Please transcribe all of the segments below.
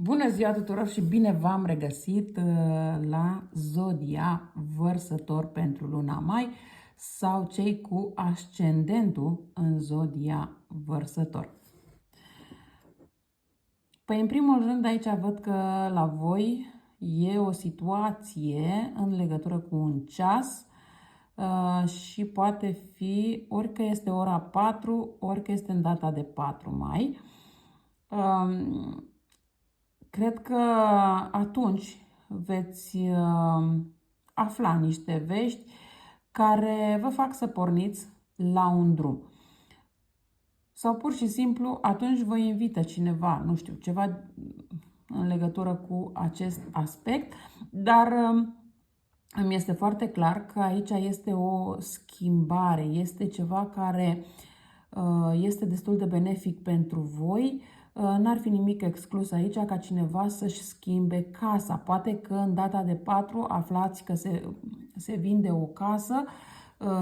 Bună ziua tuturor și bine v-am regăsit la Zodia Vărsător pentru luna mai sau cei cu ascendentul în Zodia Vărsător. Păi în primul rând aici văd că la voi e o situație în legătură cu un ceas și poate fi ori că este ora 4, ori că este în data de 4 mai. Cred că atunci veți afla niște vești care vă fac să porniți la un drum. Sau pur și simplu atunci vă invită cineva, nu știu, ceva în legătură cu acest aspect, dar îmi este foarte clar că aici este o schimbare, este ceva care este destul de benefic pentru voi. N-ar fi nimic exclus aici ca cineva să-și schimbe casa. Poate că în data de 4 aflați că se vinde o casă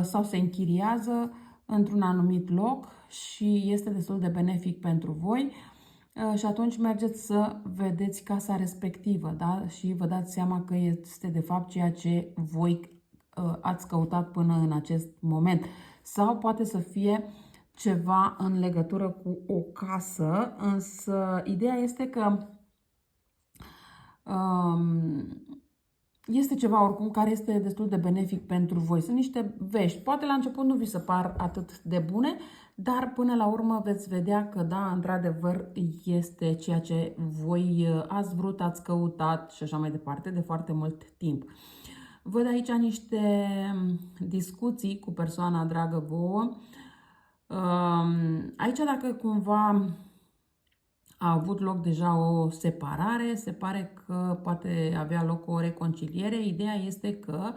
sau se închiriază într-un anumit loc și este destul de benefic pentru voi. Și atunci mergeți să vedeți casa respectivă, da? Și vă dați seama că este de fapt ceea ce voi ați căutat până în acest moment. Sau poate să fie ceva în legătură cu o casă, însă ideea este că este ceva oricum care este destul de benefic pentru voi. Sunt niște vești. Poate la început nu vi se par atât de bune, dar până la urmă veți vedea că da, într-adevăr este ceea ce voi ați vrut, ați căutat și așa mai departe de foarte mult timp. Văd aici niște discuții cu persoana dragă vouă. Aici dacă cumva a avut loc deja o separare, se pare că poate avea loc o reconciliere. Ideea este că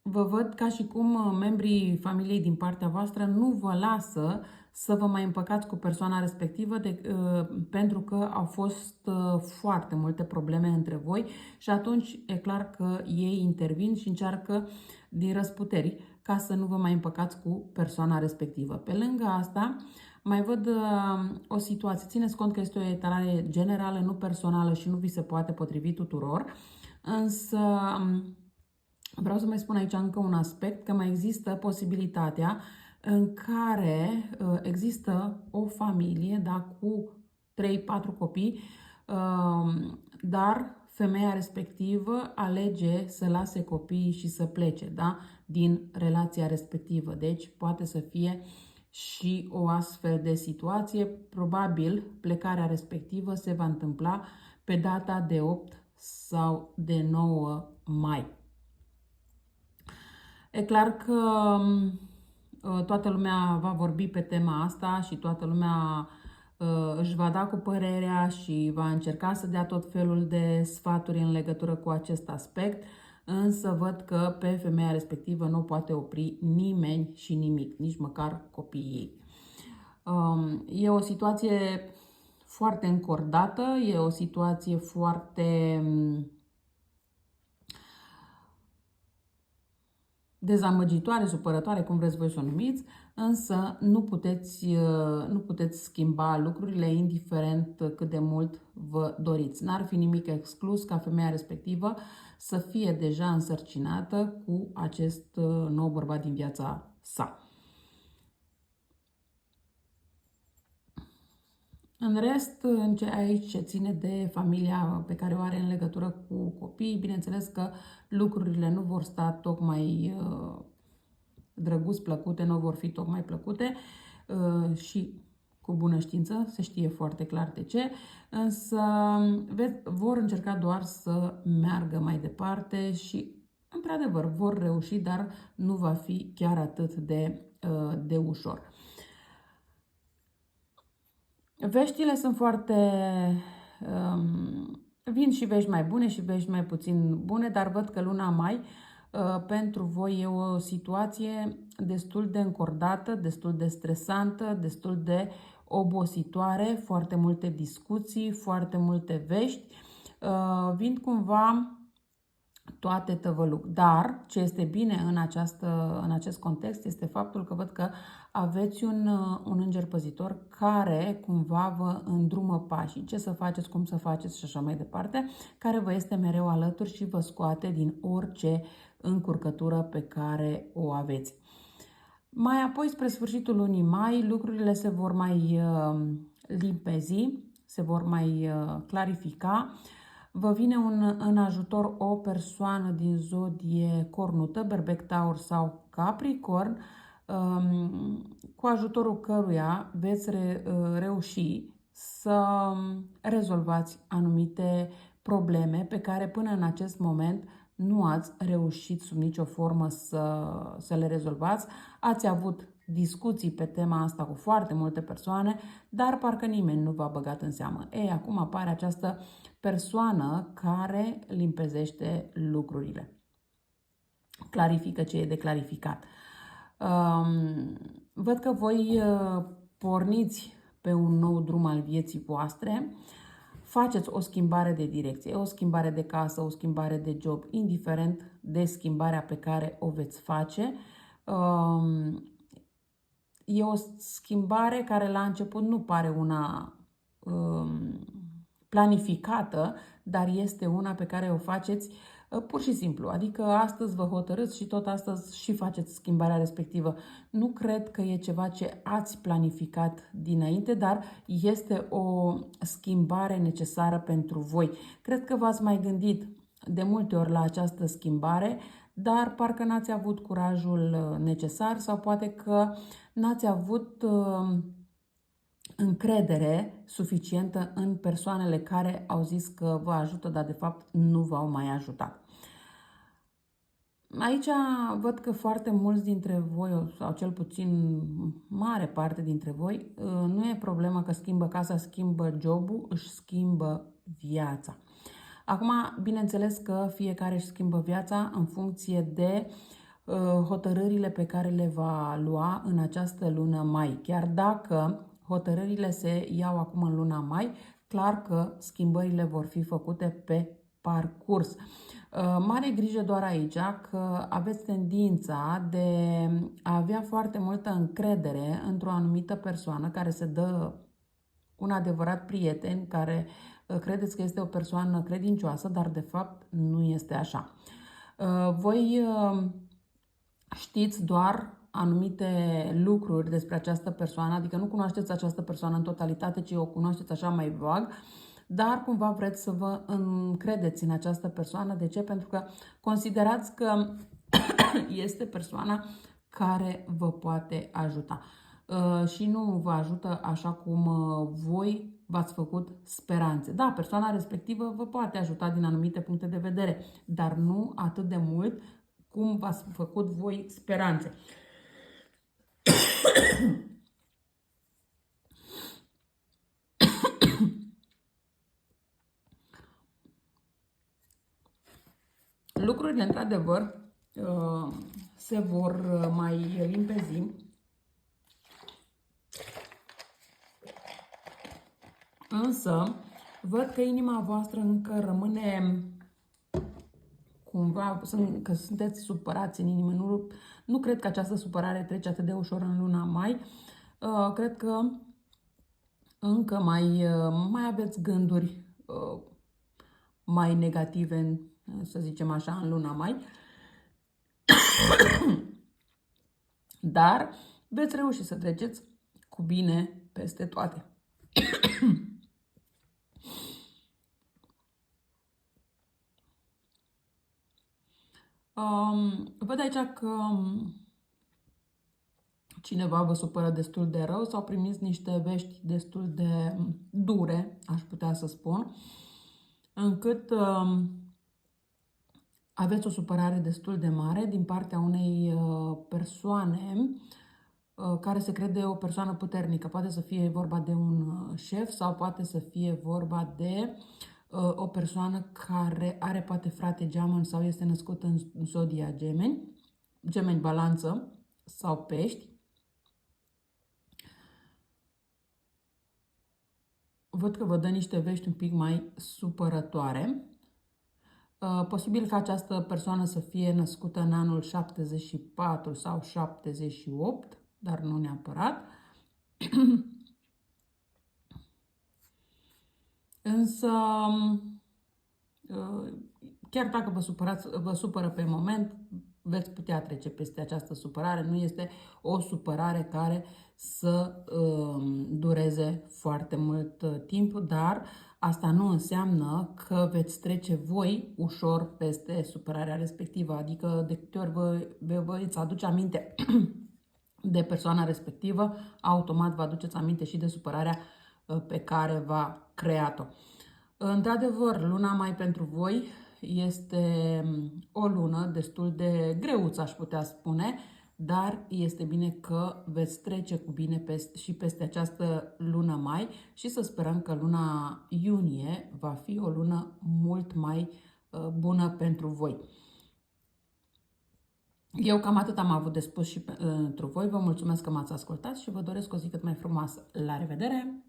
vă văd ca și cum membrii familiei din partea voastră nu vă lasă să vă mai împăcați cu persoana respectivă pentru că au fost foarte multe probleme între voi și atunci e clar că ei intervin și încearcă din răsputeri ca să nu vă mai împăcați cu persoana respectivă. Pe lângă asta, mai văd o situație. Țineți cont că este o etalare generală, nu personală și nu vi se poate potrivi tuturor, însă vreau să mai spun aici încă un aspect, că mai există posibilitatea în care există o familie, da, cu 3-4 copii, dar femeia respectivă alege să lase copiii și să plece, da, din relația respectivă. Deci poate să fie și o astfel de situație. Probabil plecarea respectivă se va întâmpla pe data de 8 sau de 9 mai. E clar că toată lumea va vorbi pe tema asta și toată lumea își va da cu părerea și va încerca să dea tot felul de sfaturi în legătură cu acest aspect, însă văd că pe femeia respectivă nu poate opri nimeni și nimic, nici măcar copiii. E o situație foarte încordată, e o situație foarte dezamăgitoare, supărătoare, cum vreți voi să o numiți, însă nu puteți schimba lucrurile indiferent cât de mult vă doriți. N-ar fi nimic exclus ca femeia respectivă să fie deja însărcinată cu acest nou bărbat din viața sa. În rest, aici ce ține de familia pe care o are în legătură cu copiii, bineînțeles că lucrurile nu vor sta tocmai drăguț plăcute, nu vor fi tocmai plăcute și cu bună știință, se știe foarte clar de ce, însă vor încerca doar să meargă mai departe și, într-adevăr, vor reuși, dar nu va fi chiar atât de ușor. Veștile sunt foarte... vin și vești mai bune și vești mai puțin bune, dar văd că luna mai pentru voi e o situație destul de încordată, destul de stresantă, destul de obositoare, foarte multe discuții, foarte multe vești. Vin cumva toate tăvăluc. Dar ce este bine în acest context este faptul că văd că aveți un înger păzitor care cumva vă îndrumă pașii, ce să faceți, cum să faceți și așa mai departe, care vă este mereu alături și vă scoate din orice încurcătură pe care o aveți. Mai apoi, spre sfârșitul lunii mai, lucrurile se vor mai limpezi, se vor mai clarifica. Vă vine în ajutor o persoană din zodie cornută, Berbec, Taur sau Capricorn, cu ajutorul căruia veți reuși să rezolvați anumite probleme pe care până în acest moment nu ați reușit sub nicio formă să le rezolvați. Ați avut discuții pe tema asta cu foarte multe persoane, dar parcă nimeni nu v-a băgat în seamă. Ei, acum apare această persoană care limpezește lucrurile. Clarifică ce e de clarificat. Văd că voi porniți pe un nou drum al vieții voastre, faceți o schimbare de direcție, o schimbare de casă, o schimbare de job, indiferent de schimbarea pe care o veți face. E o schimbare care la început nu pare una planificată, dar este una pe care o faceți pur și simplu. Adică astăzi vă hotărâți și tot astăzi și faceți schimbarea respectivă. Nu cred că e ceva ce ați planificat dinainte, dar este o schimbare necesară pentru voi. Cred că v-ați mai gândit de multe ori la această schimbare, dar parcă n-ați avut curajul necesar sau poate că n-ați avut încredere suficientă în persoanele care au zis că vă ajută, dar de fapt nu v-au mai ajutat. Aici văd că foarte mulți dintre voi, sau cel puțin mare parte dintre voi, nu e problema că schimbă casa, schimbă jobul, își schimbă viața. Acum, bineînțeles că fiecare își schimbă viața în funcție de hotărârile pe care le va lua în această lună mai. Chiar dacă hotărârile se iau acum în luna mai, clar că schimbările vor fi făcute pe parcurs. Mare grijă doar aici că aveți tendința de a avea foarte multă încredere într-o anumită persoană care se dă un adevărat prieten, care credeți că este o persoană credincioasă, dar de fapt nu este așa. Voi știți doar anumite lucruri despre această persoană, adică nu cunoașteți această persoană în totalitate, ci o cunoașteți așa mai vag, dar cumva vreți să vă încredeți în această persoană. De ce? Pentru că considerați că este persoana care vă poate ajuta. Și nu vă ajută așa cum voi v-ați făcut speranțe. Da, persoana respectivă vă poate ajuta din anumite puncte de vedere, dar nu atât de mult cum v-ați făcut voi speranțe. Lucrurile, într-adevăr, se vor mai limpezi. Însă, văd că inima voastră încă rămâne cumva, că sunteți supărați în inimă. Nu cred că această supărare trece atât de ușor în luna mai. Cred că încă mai aveți gânduri mai negative, să zicem așa, în luna mai. Dar veți reuși să treceți cu bine peste toate. Văd aici că cineva vă supără destul de rău sau primiți niște vești destul de dure, aș putea să spun, încât aveți o supărare destul de mare din partea unei persoane care se crede o persoană puternică. Poate să fie vorba de un șef sau poate să fie vorba de o persoană care are poate frate geamăn sau este născută în zodia Gemeni, Gemeni, Balanță sau Pești. Văd că vă dă niște vești un pic mai supărătoare. Posibil ca această persoană să fie născută în anul 74 sau 78, dar nu neapărat. Însă, chiar dacă vă supără pe moment, veți putea trece peste această supărare. Nu este o supărare care să dureze foarte mult timp, dar asta nu înseamnă că veți trece voi ușor peste supărarea respectivă. Adică de câte ori vă îți aduce aminte de persoana respectivă, automat vă aduceți aminte și de supărarea pe care v-a creat-o. Într-adevăr, luna mai pentru voi este o lună destul de greuță, aș putea spune, dar este bine că veți trece cu bine și peste această lună mai și să sperăm că luna iunie va fi o lună mult mai bună pentru voi. Eu cam atât am avut de spus și pentru voi. Vă mulțumesc că m-ați ascultat și vă doresc o zi cât mai frumoasă. La revedere!